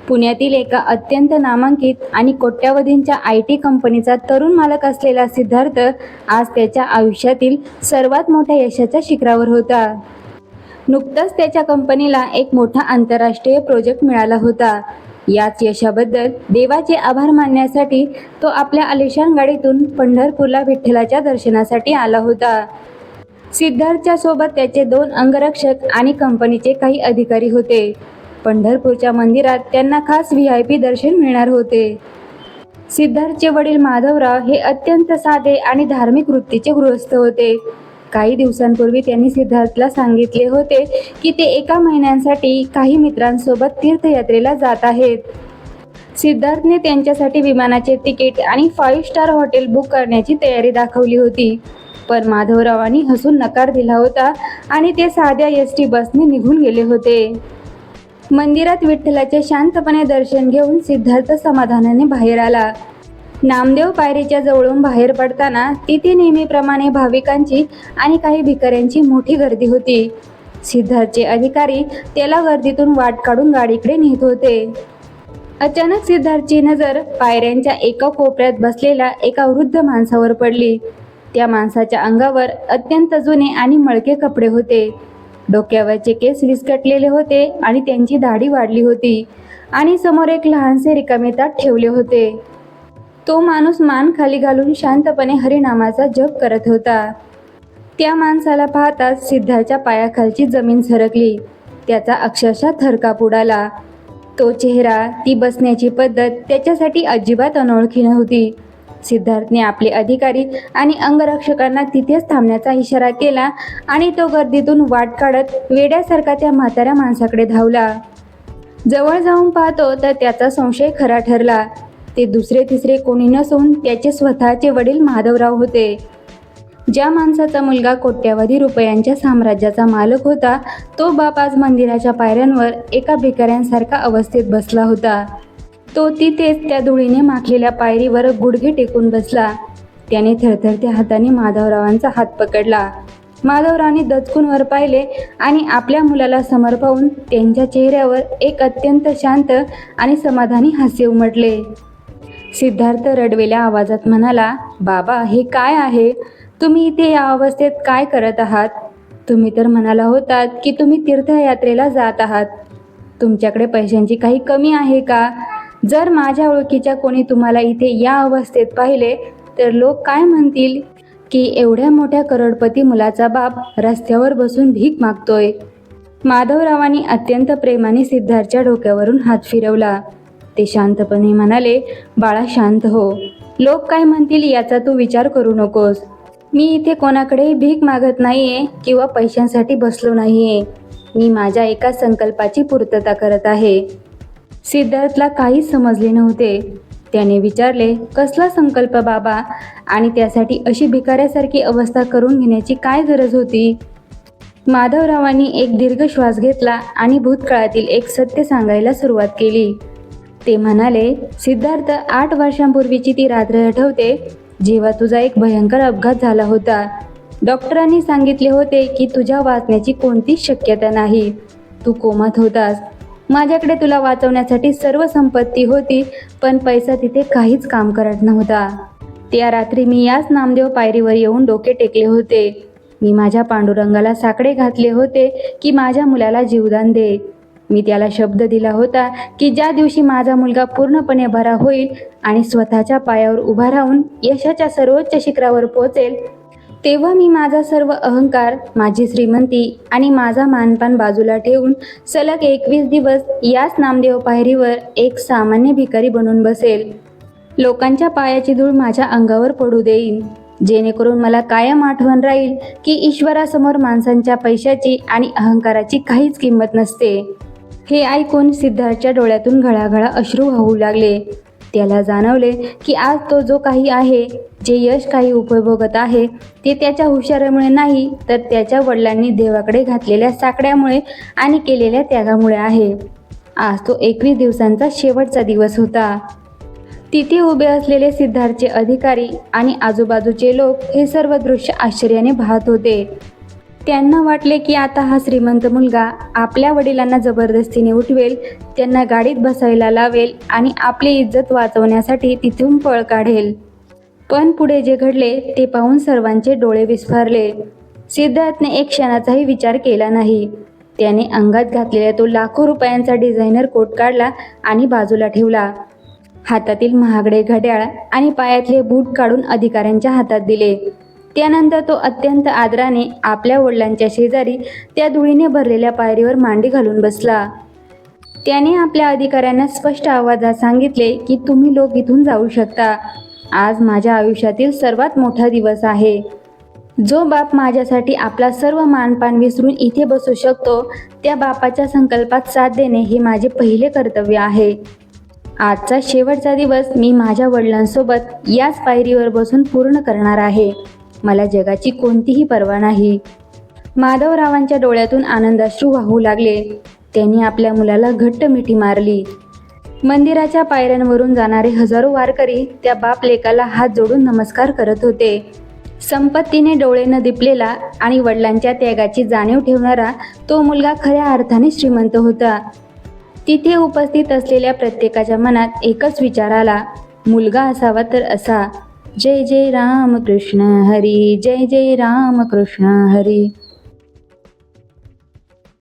पुण्यातील एका अत्यंत नामांकित आणि कोट्यावधींच्या IT कंपनीचा तरुण मालक असलेला सिद्धार्थ आज त्याच्या आयुष्यातील सर्वात मोठ्या यशाच्या शिखरावर होता. नुकतंच त्याच्या कंपनीला एक मोठा आंतरराष्ट्रीय प्रोजेक्ट मिळाला होता. याच यशाबद्दल देवाचे आभार मानण्यासाठी तो आपल्या आलिशान गाडीतून पंढरपूरला विठ्ठलाच्या दर्शनासाठी आला होता. सिद्धार्थच्या सोबत त्याचे 2 अंगरक्षक आणि कंपनीचे काही अधिकारी होते. पंढरपूरच्या मंदिरात त्यांना खास VIP दर्शन मिळणार होते. सिद्धार्थचे वडील माधवराव हे अत्यंत साधे आणि धार्मिक वृत्तीचे गृहस्थ होते. काही दिवसांपूर्वी त्यांनी सिद्धार्थला सांगितले होते की ते एका महिन्यासाठी काही मित्रांसोबत तीर्थयात्रेला जात आहेत. सिद्धार्थने त्यांच्यासाठी विमानाचे तिकीट आणि 5 स्टार हॉटेल बुक करण्याची तयारी दाखवली होती, पण माधवरावांनी हसून नकार दिला होता आणि ते साध्या ST बसने निघून गेले होते. मंदिरात विठ्ठलाचे शांतपणे दर्शन घेऊन सिद्धार्थ समाधानाने बाहेर आला. नामदेव पायरीच्या जवळून बाहेर पडताना तिथे नेहमीप्रमाणे भाविकांची आणि काही भिकाऱ्यांची मोठी गर्दी होती. सिद्धार्थचे अधिकारी त्याला गर्दीतून वाट काढून गाडीकडे नेत होते. अचानक सिद्धार्थची नजर पायऱ्यांच्या एका कोपऱ्यात बसलेल्या एका वृद्ध माणसावर पडली. त्या माणसाच्या अंगावर अत्यंत जुने आणि मळके कपडे होते. डोक्यावरचे केस विस्कटलेले होते आणि त्यांची दाढी वाढली होती आणि समोर एक लहानसे रिकामे ताट ठेवले होते. तो माणूस मान खाली घालून शांतपणे हरिनामाचा जप करत होता. त्या माणसाला पाहताच सिद्धार्थच्या पायाखालची जमीन सरकली. त्याचा अक्षरशः थरकाप उडाला. तो चेहरा, ती बसण्याची पद्धत त्याच्यासाठी अजिबात अनोळखी नव्हती. सिद्धार्थने आपले अधिकारी आणि अंगरक्षकांना तिथेच थांबण्याचा इशारा केला आणि तो गर्दीतून वाट काढत वेड्यासारखा त्या म्हाताऱ्या माणसाकडे धावला. जवळ जाऊन पाहतो तर त्याचा संशय खरा ठरला. ते दुसरे तिसरे कोणी नसून त्याचे स्वतःचे वडील माधवराव होते. ज्या माणसाचा मुलगा कोट्यावधी रुपयांच्या साम्राज्याचा मालक होता, तो बाप आज मंदिराच्या पायऱ्यांवर एका भिकाऱ्यांसारखा अवस्थेत बसला होता. तो तिथेच त्या धुळीने माखलेल्या पायरीवर गुडघे टेकून बसला. त्याने थरथरत्या हाताने माधवरावांचा हात पकडला. माधवरावांनी दचकून वर पाहिले आणि आपल्या मुलाला समोर पाहून त्यांच्या चेहऱ्यावर एक अत्यंत शांत आणि समाधानी हास्य उमटले. सिद्धार्थ रडवेल्या आवाजात म्हणाला, बाबा, हे काय आहे? तुम्ही इथे या अवस्थेत काय करत आहात? तुम्ही तर म्हणाला होतात की तुम्ही तीर्थयात्रेला जात आहात. तुमच्याकडे पैशांची काही कमी आहे का? जर माझ्या ओळखीच्या कोणी तुम्हाला इथे या अवस्थेत पाहिले तर लोक काय म्हणतील की एवढ्या मोठ्या करोडपती मुलाचा बाप रस्त्यावर बसून भीक मागतोय. माधवरावांनी अत्यंत प्रेमाने सिद्धार्थच्या डोक्यावरून हात फिरवला. ते शांतपणे म्हणाले, बाळा, शांत हो. लोक काय म्हणतील याचा तू विचार करू नकोस. मी इथे कोणाकडेही भीक मागत नाहीये किंवा पैशांसाठी बसलो नाहीये. मी माझ्या एका संकल्पाची पूर्तता करत आहे. सिद्धार्थला काहीच समजले नव्हते. त्याने विचारले, कसला संकल्प बाबा? आणि त्यासाठी अशी भिकाऱ्यासारखी अवस्था करून घेण्याची काय गरज होती? माधवरावांनी एक दीर्घ श्वास घेतला आणि भूतकाळातील एक सत्य सांगायला सुरुवात केली. ते म्हणाले, सिद्धार्थ, 8 वर्षांपूर्वीची ती रात्र आठवते जेव्हा तुझा एक भयंकर अपघात झाला होता. डॉक्टरांनी सांगितले होते की तुझ्या वाचण्याची कोणतीच शक्यता नाही. तू कोमात होतास. माझ्याकडे तुला वाचवण्यासाठी सर्व संपत्ती होती, पण पैसा तिथे काहीच काम करत नव्हता. त्या रात्री मी याच नामदेव पायरीवर येऊन डोके टेकले होते. मी माझ्या पांडुरंगाला साकडे घातले होते की माझ्या मुलाला जीवदान दे. मी त्याला शब्द दिला होता की ज्या दिवशी माझा मुलगा पूर्णपणे बरा होईल आणि स्वतःच्या पायावर उभा राहून यशाच्या सर्वोच्च शिखरावर पोहोचेल, तेव्हा मी माझा सर्व अहंकार, माझी श्रीमंती आणि माझा मानपान बाजूला ठेवून सलग 21 दिवस याच नामदेव पायरीवर एक सामान्य भिकारी बनून बसेल. लोकांच्या पायाची धूळ माझ्या अंगावर पडू देईन, जेणेकरून मला कायम आठवण राहील की ईश्वरासमोर माणसांच्या पैशाची आणि अहंकाराची काहीच किंमत नसते. हे ऐकून सिद्धार्थच्या डोळ्यातून घळाघळा अश्रू वाहू लागले. त्याला जाणवले की आज तो जो काही आहे, जे यश काही उपभोगत आहे, ते त्याच्या हुशारीमुळे नाही तर त्याच्या वडिलांनी देवाकडे घातलेल्या साकड्यामुळे आणि केलेल्या त्यागामुळे आहे. आज तो 21 दिवसांचा शेवटचा दिवस होता. तिथे उभे असलेले सिद्धार्थचे अधिकारी आणि आजूबाजूचे लोक हे सर्व दृश्य आश्चर्याने पाहत होते. त्यांना वाटले की आता हा श्रीमंत मुलगा आपल्या वडिलांना जबरदस्तीने उठवेल, त्यांना गाडीत बसायला लावेल आणि आपली इज्जत वाचवण्यासाठी तिथून पळ काढेल. पण पुढे जे घडले ते पाहून सर्वांचे डोळे विस्फारले. सिद्धार्थने एक क्षणाचाही विचार केला नाही. त्याने अंगात घातलेला तो लाखो रुपयांचा डिझायनर कोट काढला आणि बाजूला ठेवला. हातातील महागडे घड्याळ आणि पायातले बूट काढून अधिकाऱ्यांच्या हातात दिले. त्यानंतर तो अत्यंत आदराने आपल्या वडिलांच्या शेजारी त्या धुळीने भरलेल्या पायरीवर मांडी घालून बसला. त्याने आपल्या अधिकाऱ्यांना स्पष्ट आवाजात सांगितले की तुम्ही लोक इथून जाऊ शकता. आज माझ्या आयुष्यातील सर्वात मोठा दिवस आहे. जो बाप माझ्यासाठी आपला सर्व मानपान विसरून इथे बसू शकतो, त्या बापाच्या संकल्पात साथ देणे हे माझे पहिले कर्तव्य आहे. आजचा शेवटचा दिवस मी माझ्या वडिलांसोबत याच पायरीवर बसून पूर्ण करणार आहे. मला जगाची कोणतीही पर्वा नाही. माधवरावांच्या डोळ्यातून आनंदाश्रू वाहू लागले. त्यांनी आपल्या मुलाला घट्ट मिठी मारली. मंदिराच्या पायऱ्यांवरून जाणारे हजारो वारकरी त्या बाप लेकाला हात जोडून नमस्कार करत होते. संपत्तीने डोळे न दिपलेला आणि वडिलांच्या त्यागाची जाणीव ठेवणारा तो मुलगा खऱ्या अर्थाने श्रीमंत होता. तिथे उपस्थित असलेल्या प्रत्येकाच्या मनात एकच विचार आला, मुलगा असावा तर असा. जय जय राम कृष्ण हरी, जय जय राम कृष्ण हरी.